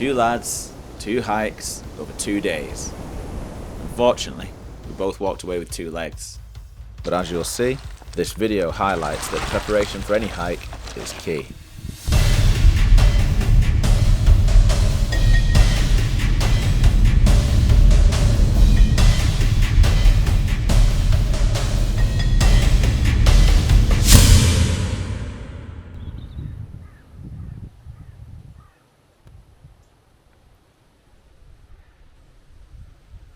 Two lads, two hikes over 2 days. Unfortunately, we both walked away with 2 legs. But as you'll see, this video highlights that preparation for any hike is key.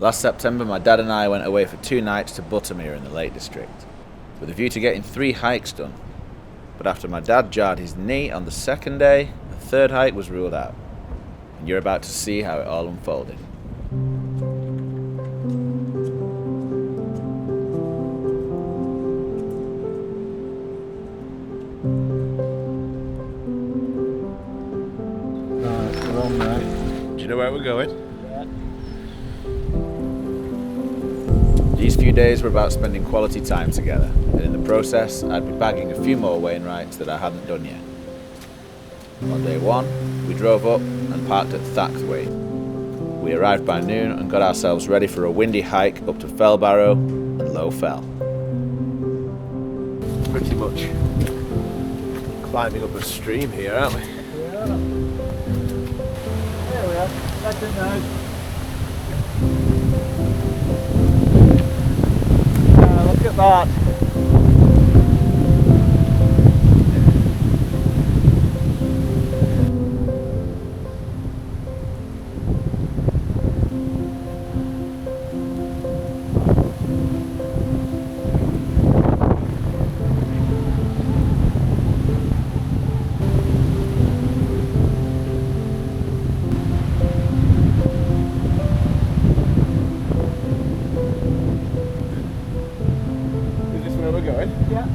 Last September, my dad and I went away for 2 nights to Buttermere in the Lake District, with a view to getting 3 hikes done. But after my dad jarred his knee on the second day, the 3rd hike was ruled out. And you're about to see how it all unfolded. Right, we're on there. Do you know where we're going? These few days were about spending quality time together, and in the process, I'd be bagging a few more Wainwrights that I hadn't done yet. On day 1, we drove up and parked at Thackthwaite. We arrived by noon and got ourselves ready for a windy hike up to Fellbarrow and Low Fell. Pretty much climbing up a stream here, aren't we? Yeah. There we are. That's it now. Look at that. Yeah.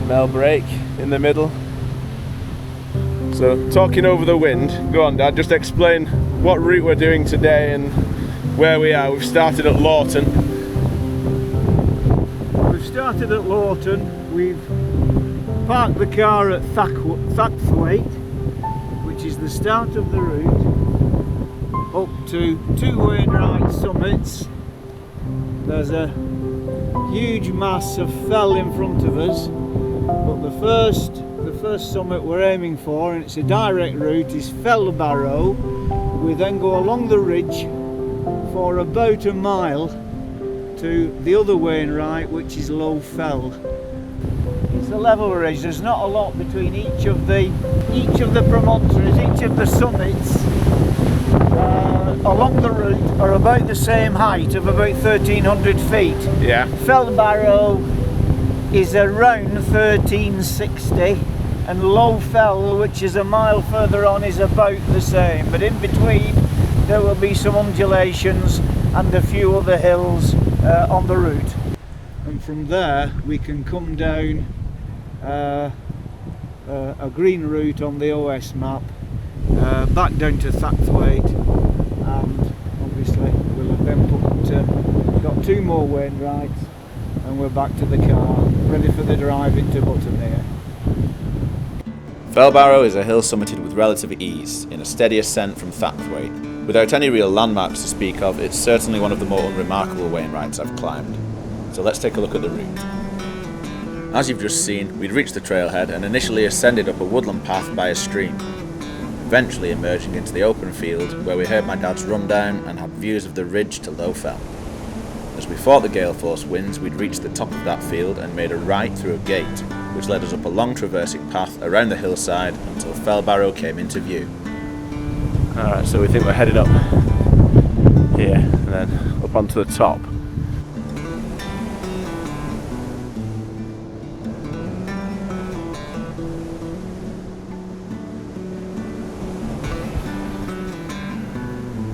Mell Break in the middle. So, talking over the wind, go on Dad, just explain what route we're doing today and where we are. We've started at Lawton. We've started at Lawton. We've parked the car at Thackthwaite, which is the start of the route, up to 2 Wainwright summits. There's a huge mass of fell in front of us, but the first summit we're aiming for, and it's a direct route, is Fellbarrow. We then go along the ridge for about a mile to the other Wainwright, which is Low Fell. It's a level ridge. There's not a lot between each of the promontories, each of the summits along the route are about the same height of about 1,300 feet. Yeah. Fellbarrow is around 1,360, and Low Fell, which is a mile further on, is about the same. But in between there will be some undulations and a few other hills on the route. And from there we can come down a green route on the OS map, back down to Thackthwaite, and obviously we'll have then got 2 more Wainwrights, and we're back to the car, ready for the drive into Buttermere. Fellbarrow is a hill summited with relative ease, in a steady ascent from Thackthwaite. Without any real landmarks to speak of, it's certainly one of the more unremarkable Wainwrights I've climbed. So let's take a look at the route. As you've just seen, we'd reached the trailhead and initially ascended up a woodland path by a stream, eventually emerging into the open field where we heard my dad's rundown and had views of the ridge to Low Fell. As we fought the gale force winds, we'd reached the top of that field and made a right through a gate, which led us up a long traversing path around the hillside until Fellbarrow came into view. Alright, so we think we're headed up here and then up onto the top.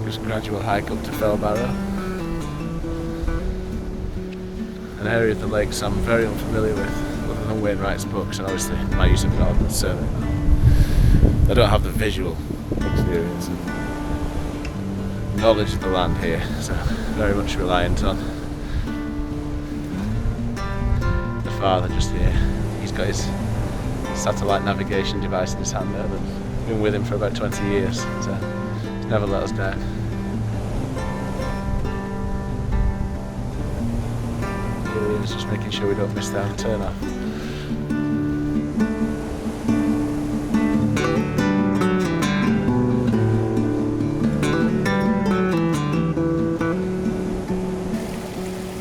Just gradual hike up to Fellbarrow. An area of the lakes I'm very unfamiliar with, other than Wainwright's books and obviously my use of an ordnance survey. I don't have the visual experience and knowledge of the land here, so very much reliant on the father just here. He's got his satellite navigation device in his hand there that's been with him for about 20 years, so he's never let us down. Here he is, just making sure we don't miss the turn off.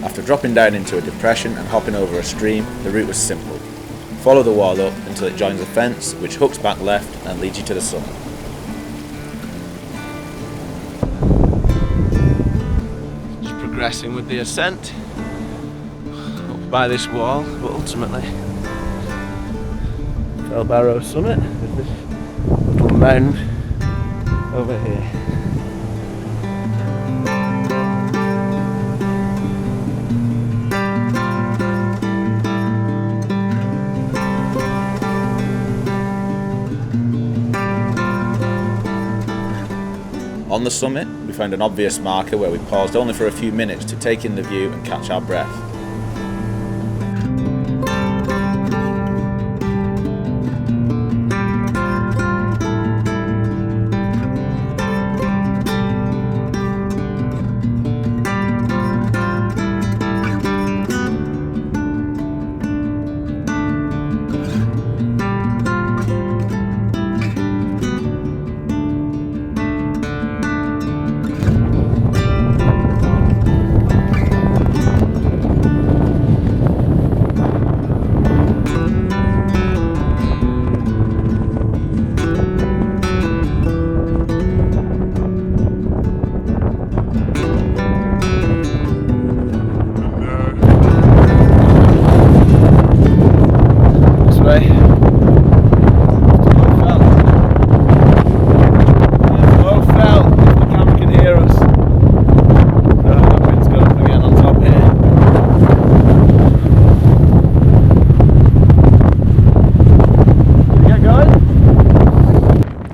After dropping down into a depression and hopping over a stream, the route was simple. Follow the wall up until it joins a fence, which hooks back left and leads you to the summit. Just progressing with the ascent up by this wall, but ultimately Fellbarrow summit with this little mound over here. On the summit, we found an obvious marker where we paused only for a few minutes to take in the view and catch our breath.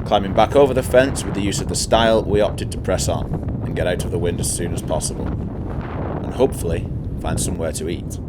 Climbing back over the fence with the use of the stile, we opted to press on and get out of the wind as soon as possible, and hopefully find somewhere to eat.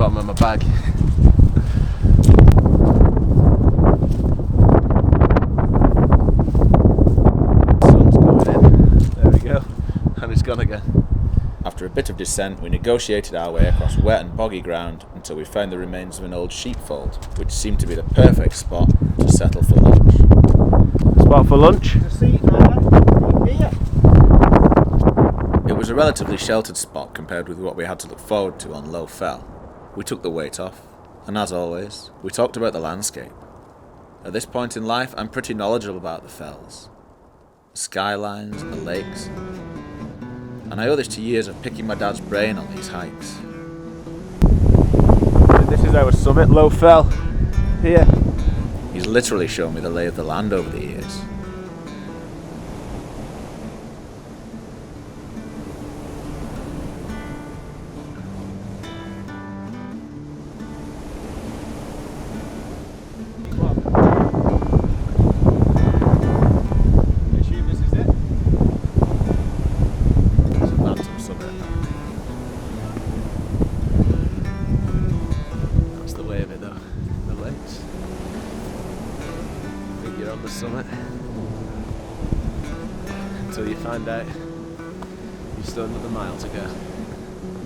On my bag. Sun's going in. There we go. And it's gone again. After a bit of descent, we negotiated our way across wet and boggy ground until we found the remains of an old sheepfold, which seemed to be the perfect spot to settle for lunch. Spot for lunch? There's a seat there. Here. It was a relatively sheltered spot compared with what we had to look forward to on Low Fell. We took the weight off, and as always, we talked about the landscape. At this point in life, I'm pretty knowledgeable about the fells, the skylines, the lakes, and I owe this to years of picking my dad's brain on these hikes. This is our summit, Low Fell. Here. He's literally shown me the lay of the land over the years. The summit until you find out you've still another mile to go.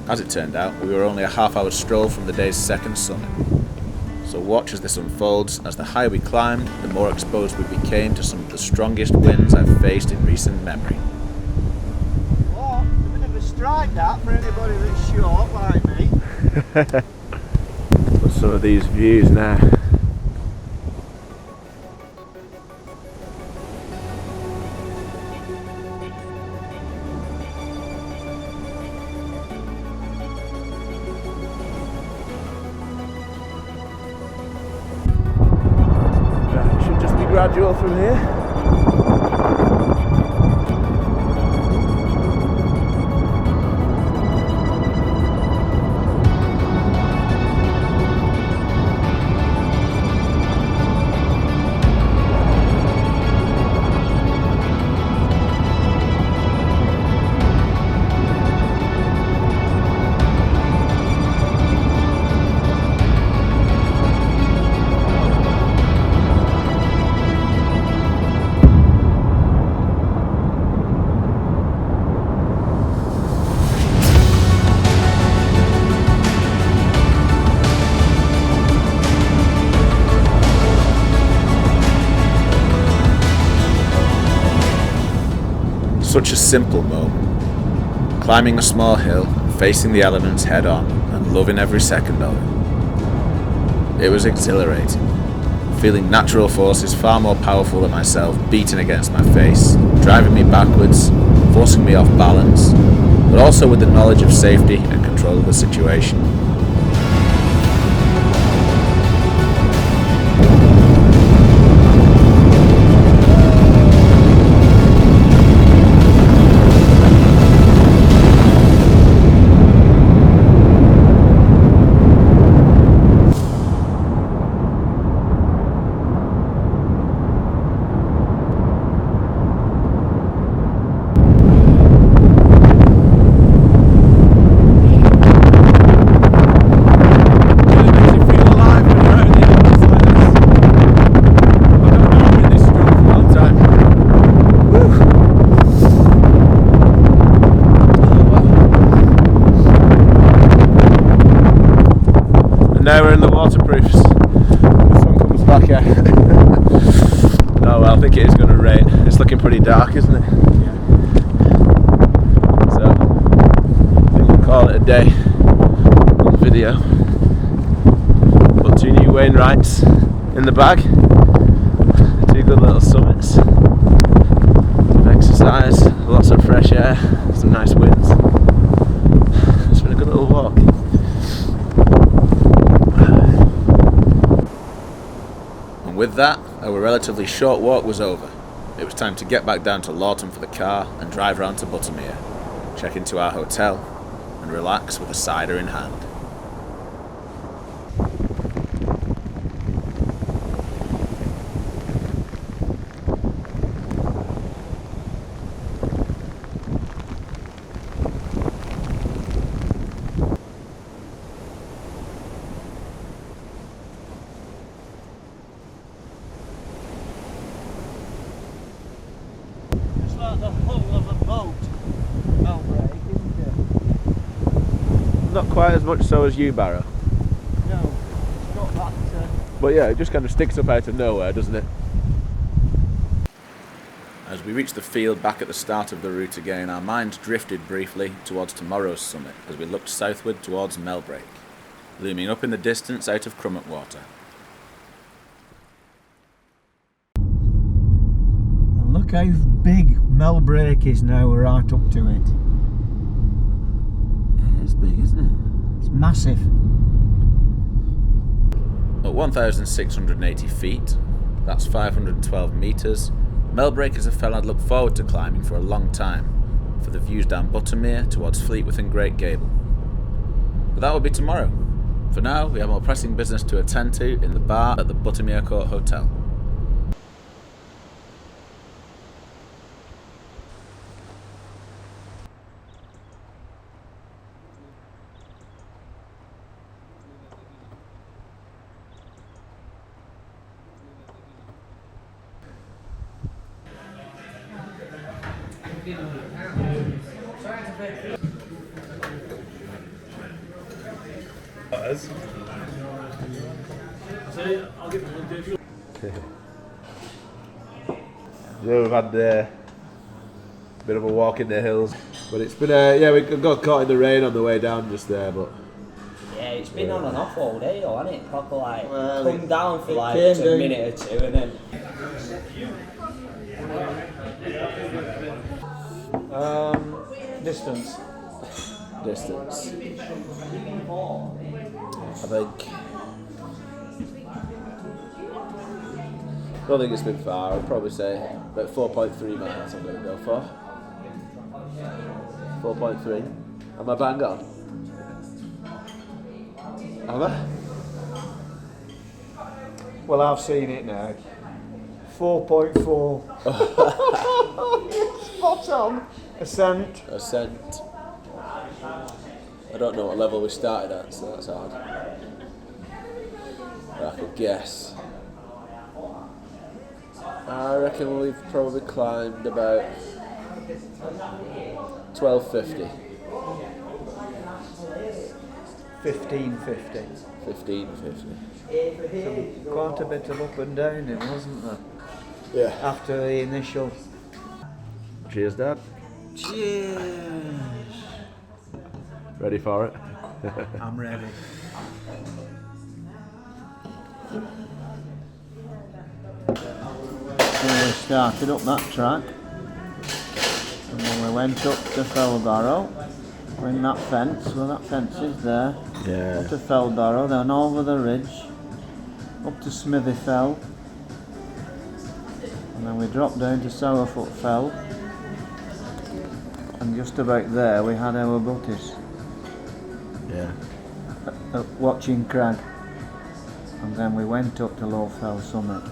As it turned out, we were only a half-hour stroll from the day's second summit. So watch as this unfolds. As the higher we climbed, the more exposed we became to some of the strongest winds I've faced in recent memory. What? It's a bit of a stride that for anybody that's short like me. But some of these views now. gradual from here. Such a simple moment. Climbing a small hill, facing the elements head on, and loving every second of it. It was exhilarating. Feeling natural forces far more powerful than myself beating against my face, driving me backwards, forcing me off balance, but also with the knowledge of safety and control of the situation. Now we're in the waterproofs. The sun comes back here. Oh well, I think it is going to rain. It's looking pretty dark, isn't it? Yeah. So, I think we'll call it a day on the video. Got 2 new Wainwrights in the bag. 2 good little summits. Some exercise, lots of fresh air, some nice winds. It's been a good little walk. With that, our relatively short walk was over. It was time to get back down to Lawton for the car and drive round to Buttermere, check into our hotel, and relax with a cider in hand. Like the hull of a boat, Melbreak, isn't it? Not quite as much so as you, Barrow. No, it's got that. But yeah, it just kind of sticks up out of nowhere, doesn't it? As we reached the field back at the start of the route again, our minds drifted briefly towards tomorrow's summit as we looked southward towards Melbreak, looming up in the distance out of Crummock Water. Look how big Melbreak is now. We're right up to it. Yeah, it's big, isn't it? It's massive. At 1,680 feet, that's 512 metres, Melbreak is a fell I'd looked forward to climbing for a long time, for the views down Buttermere towards Fleetwith and Great Gable. But that will be tomorrow. For now, we have more pressing business to attend to in the bar at the Buttermere Court Hotel. Yeah, we've had a bit of a walk in the hills, but it's been yeah, we got caught in the rain on the way down just there, but yeah, it's been on and off all day though, hasn't it? Proper like Well, come down for like came a down. minute or 2 and then Distance. I think don't think it's been far. I'd probably say about 4.3 miles I'm going to go for. 4.3. Am I bang on? Am I? Well, I've seen it now. 4.4. Spot on. Ascent. Ascent. I don't know what level we started at, so that's hard. But I could guess. I reckon we've probably climbed about 1250. 1550. 1550. Quite a bit of up and down in, wasn't there? Yeah. After the initial. Cheers, Dad. Cheers. Ready for it? I'm ready. So we started up that track, and then we went up to Fellbarrow, in that fence, well that fence is there, Yeah. up to Fellbarrow, then over the ridge, up to Smithy Fell, and then we dropped down to Sourfoot Fell, and just about there we had our butties Yeah. at Watching Crag, and then we went up to Low Fell Summit.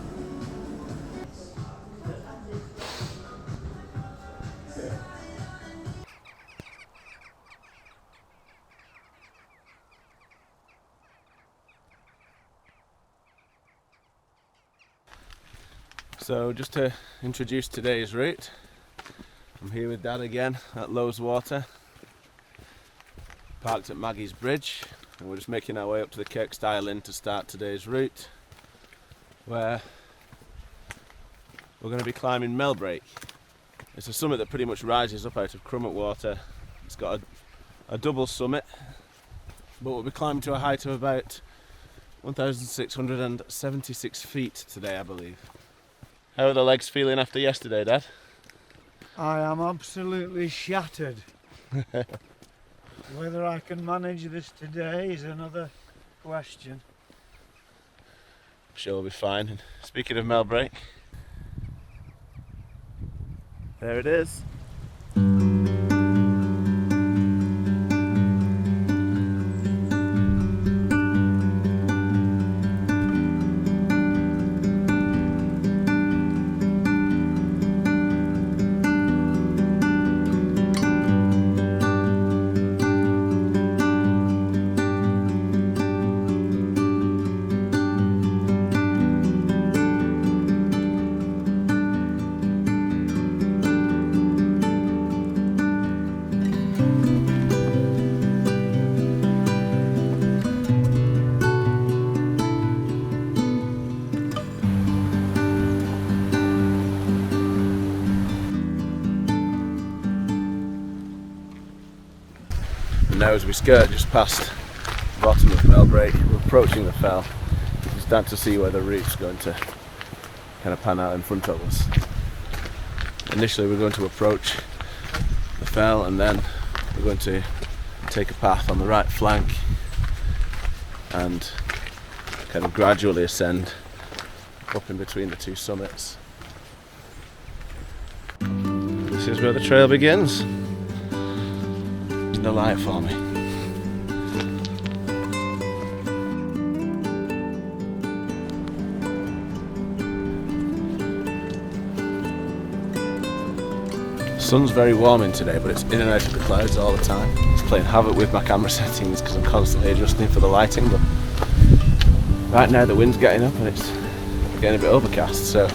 So just to introduce today's route, I'm here with Dad again at Lowes Water, parked at Maggie's Bridge, and we're just making our way up to the Kirkstyle Inn to start today's route, where we're going to be climbing Mell Break. It's a summit that pretty much rises up out of Crummet Water. It's got a double summit, but we'll be climbing to a height of about 1,676 feet today, I believe. How are the legs feeling after yesterday, Dad? I am absolutely shattered. Whether I can manage this today is another question. I'm sure we'll be fine. And speaking of Mell Break, there it is. And now as we skirt just past the bottom of Mell Break, we're approaching the fell. We start to see where the route's going to kind of pan out in front of us. Initially we're going to approach the fell, and then we're going to take a path on the right flank and kind of gradually ascend up in between the two summits. This is where the trail begins. The light for me. The sun's very warming today, but it's in and out of the clouds all the time. It's playing havoc with my camera settings because I'm constantly adjusting for the lighting, but right now the wind's getting up and it's getting a bit overcast, so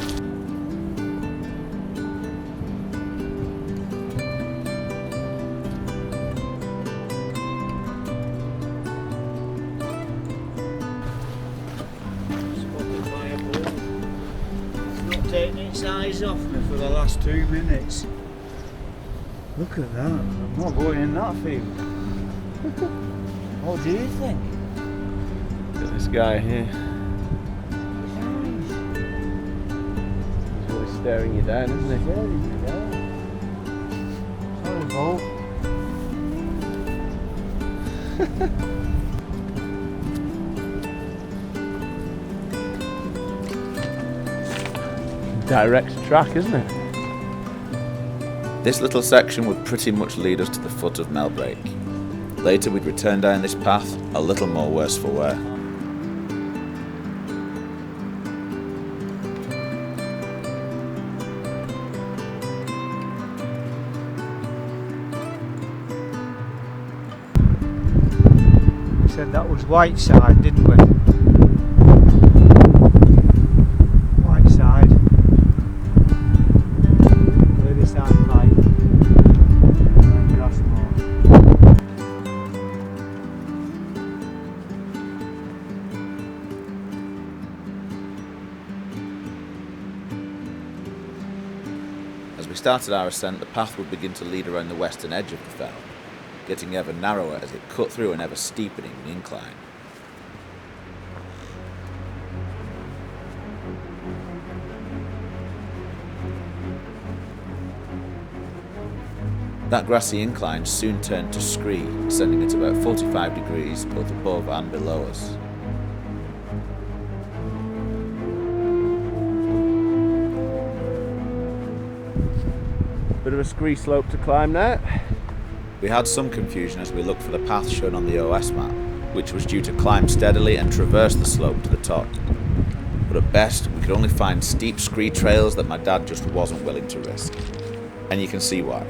Taking its eyes off me for the last 2 minutes. Look at that. I'm not going in that field. What do you think? look at this guy here. He's really staring you down, isn't he? Sorry, Paul. direct track, isn't it? This little section would pretty much lead us to the foot of Mell Break. Later we'd return down this path, a little more worse for wear. We said that was Whiteside, didn't we? Whiteside. Where this side light. And Grassmore. As we started our ascent, the path would begin to lead around the western edge of the fell, getting ever narrower as it cut through an ever steepening incline. That grassy incline soon turned to scree, ascending at about 45 degrees both above and below us. Bit of a scree slope to climb now. We had some confusion as we looked for the path shown on the OS map, which was due to climb steadily and traverse the slope to the top. But at best, we could only find steep scree trails that my dad just wasn't willing to risk. And you can see why.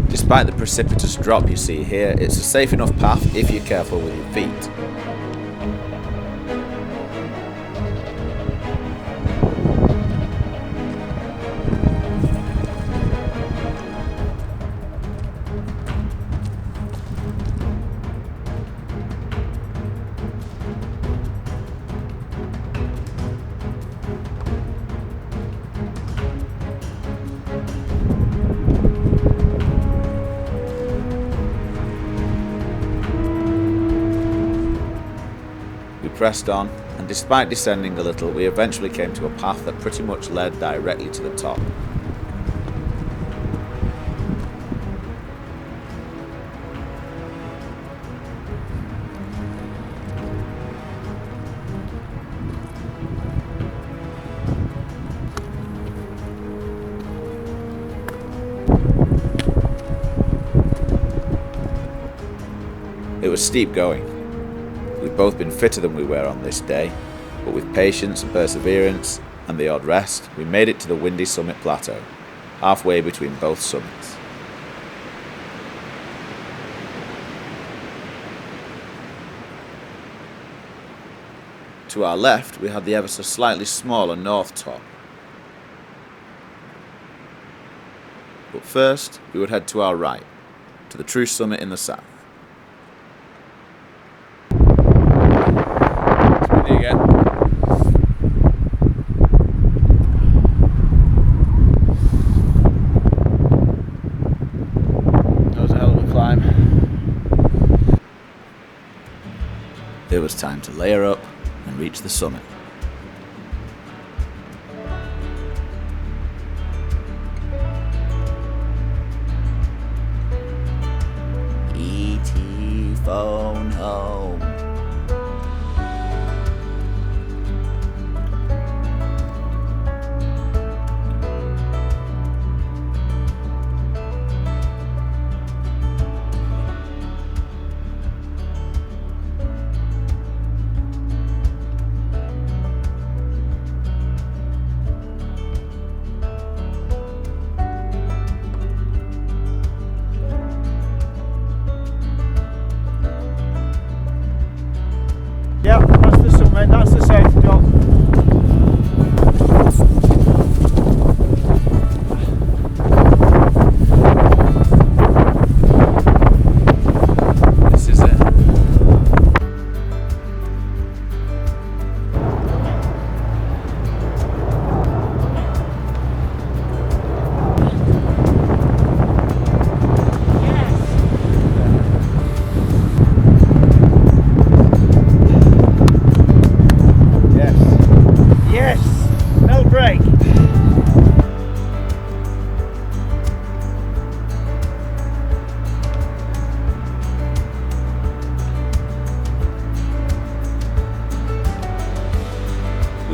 Despite the precipitous drop you see here, it's a safe enough path if you're careful with your feet. Pressed on, and despite descending a little, we eventually came to a path that pretty much led directly to the top. It was steep going. We'd both been fitter than we were on this day, but with patience and perseverance and the odd rest, we made it to the windy summit plateau, halfway between both summits. To our left, we had the ever so slightly smaller north top. But first, we would head to our right, to the true summit in the south. Again. That was a hell of a climb. It was time to layer up and reach the summit. E.T. phone home.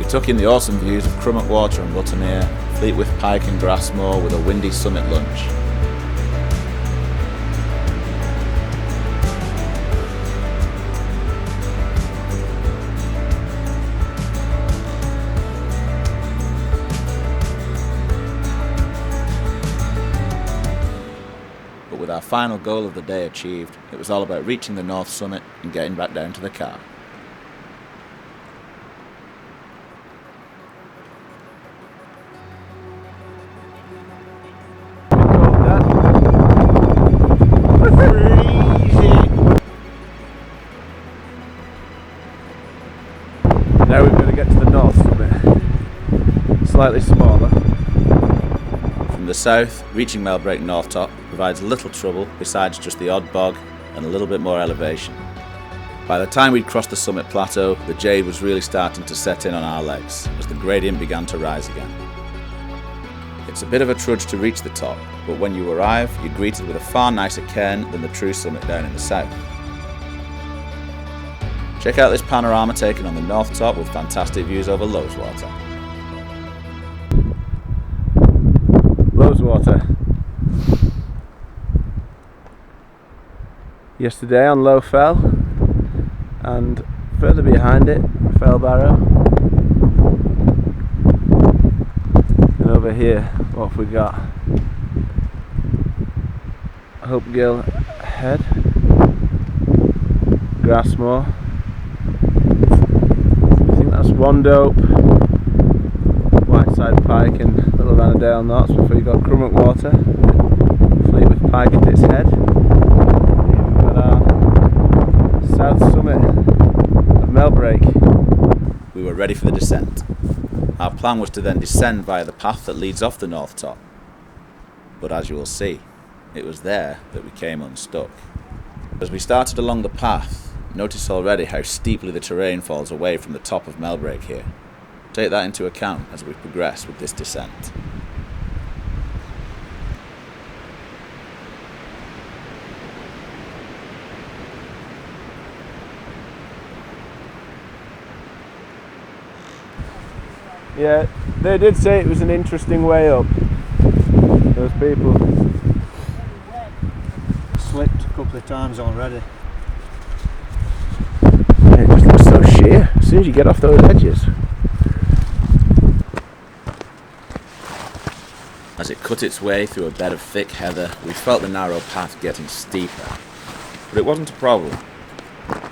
took in the awesome views of Crummock Water and Buttermere, Fleetwith Pike and Grassmoor with a windy summit lunch. But with our final goal of the day achieved, it was all about reaching the North Summit and getting back down to the car. Now we've got to get to the North Summit, slightly smaller. From the south, reaching Mell Break North Top provides little trouble besides just the odd bog and a little bit more elevation. By the time we'd crossed the summit plateau, the jade was really starting to set in on our legs as the gradient began to rise again. It's a bit of a trudge to reach the top, but when you arrive, you're greeted with a far nicer cairn than the true summit down in the south. Check out this panorama taken on the north top with fantastic views over Loweswater. Loweswater. Yesterday on Low Fell, and further behind it, Fellbarrow. And over here, what have we got? Hopegill Head, Grassmoor. That's Wandope, Whiteside Pike and Little Vanadale Knots before you got Crummock Water, Fleetwith Pike at its head. Here we've got our south summit of Melbreak. We were ready for the descent. Our plan was to then descend via the path that leads off the north top. But as you will see, it was there that we came unstuck. As we started along the path, notice already how steeply the terrain falls away from the top of Melbreak here. Take that into account as we progress with this descent. Yeah, they did say it was an interesting way up. Those people Slipped a couple of times already. it just looks so sheer as soon as you get off those edges. As it cut its way through a bed of thick heather, we felt the narrow path getting steeper. But it wasn't a problem.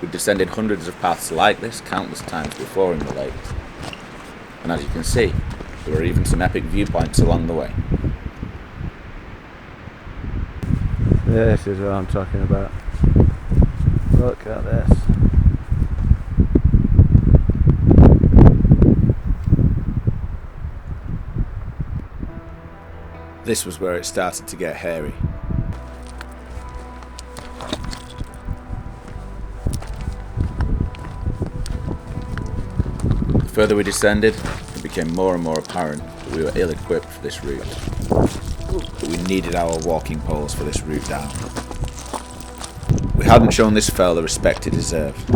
We'd descended hundreds of paths like this countless times before in the lakes. And as you can see, there were even some epic viewpoints along the way. This is what I'm talking about. Look at this. This was where it started to get hairy. The further we descended, it became more and more apparent that we were ill-equipped for this route. But we needed our walking poles for this route down. We hadn't shown this fell the respect it deserved.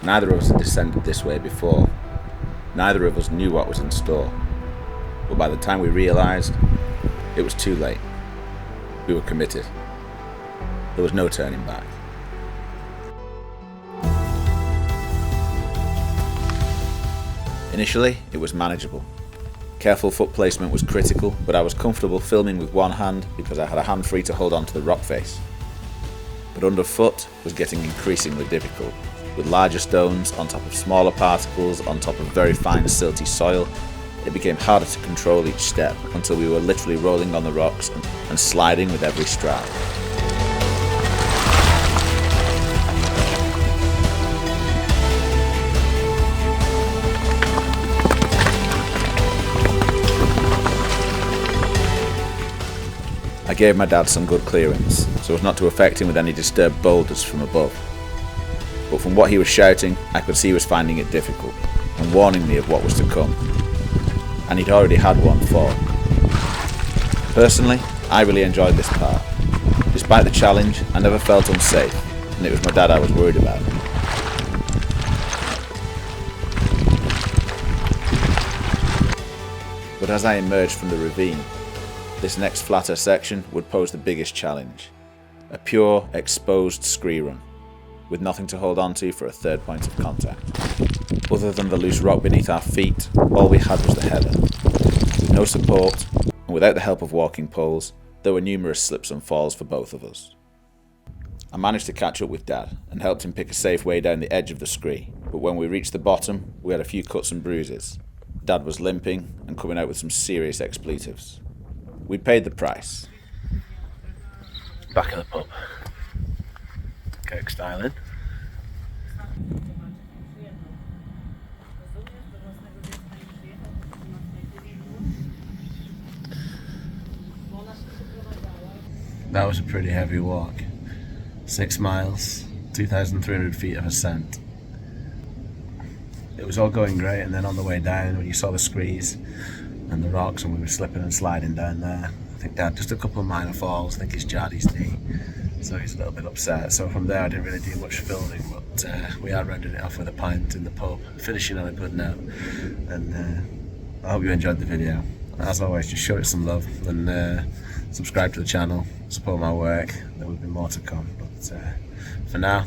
Neither of us had descended this way before. Neither of us knew what was in store. But by the time we realised, it was too late. We were committed. There was no turning back. Initially, it was manageable. Careful foot placement was critical, but I was comfortable filming with one hand because I had a hand free to hold on to the rock face. But underfoot was getting increasingly difficult, with larger stones on top of smaller particles on top of very fine silty soil. It became harder to control each step until we were literally rolling on the rocks and sliding with every stride. I gave my dad some good clearance, so as not to affect him with any disturbed boulders from above. But from what he was shouting, I could see he was finding it difficult, and warning me of what was to come. And he'd already had one fall. Personally, I really enjoyed this part. Despite the challenge, I never felt unsafe, and it was my dad I was worried about. But as I emerged from the ravine, this next flatter section would pose the biggest challenge. A pure, exposed scree run, with nothing to hold on to for a third point of contact. Other than the loose rock beneath our feet, all we had was the heather. With no support, and without the help of walking poles, there were numerous slips and falls for both of us. I managed to catch up with Dad and helped him pick a safe way down the edge of the scree, but when we reached the bottom, we had a few cuts and bruises. Dad was limping and coming out with some serious expletives. We paid the price. Back of the pub. Coke styling. That was a pretty heavy walk. 6 miles, 2,300 feet of ascent. It was all going great, and then on the way down, when you saw the screes and the rocks and we were slipping and sliding down there, I think Dad, just a couple of minor falls. I think he's jarred his knee, so he's a little bit upset. So from there I didn't really do much filming, but we are rounding it off with a pint in the pub, finishing on a good note. And I hope you enjoyed the video. As always, just show it some love and subscribe to the channel, support my work. There will be more to come, but for now,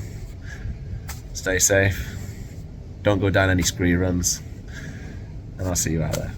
stay safe, don't go down any scree runs, and I'll see you out there.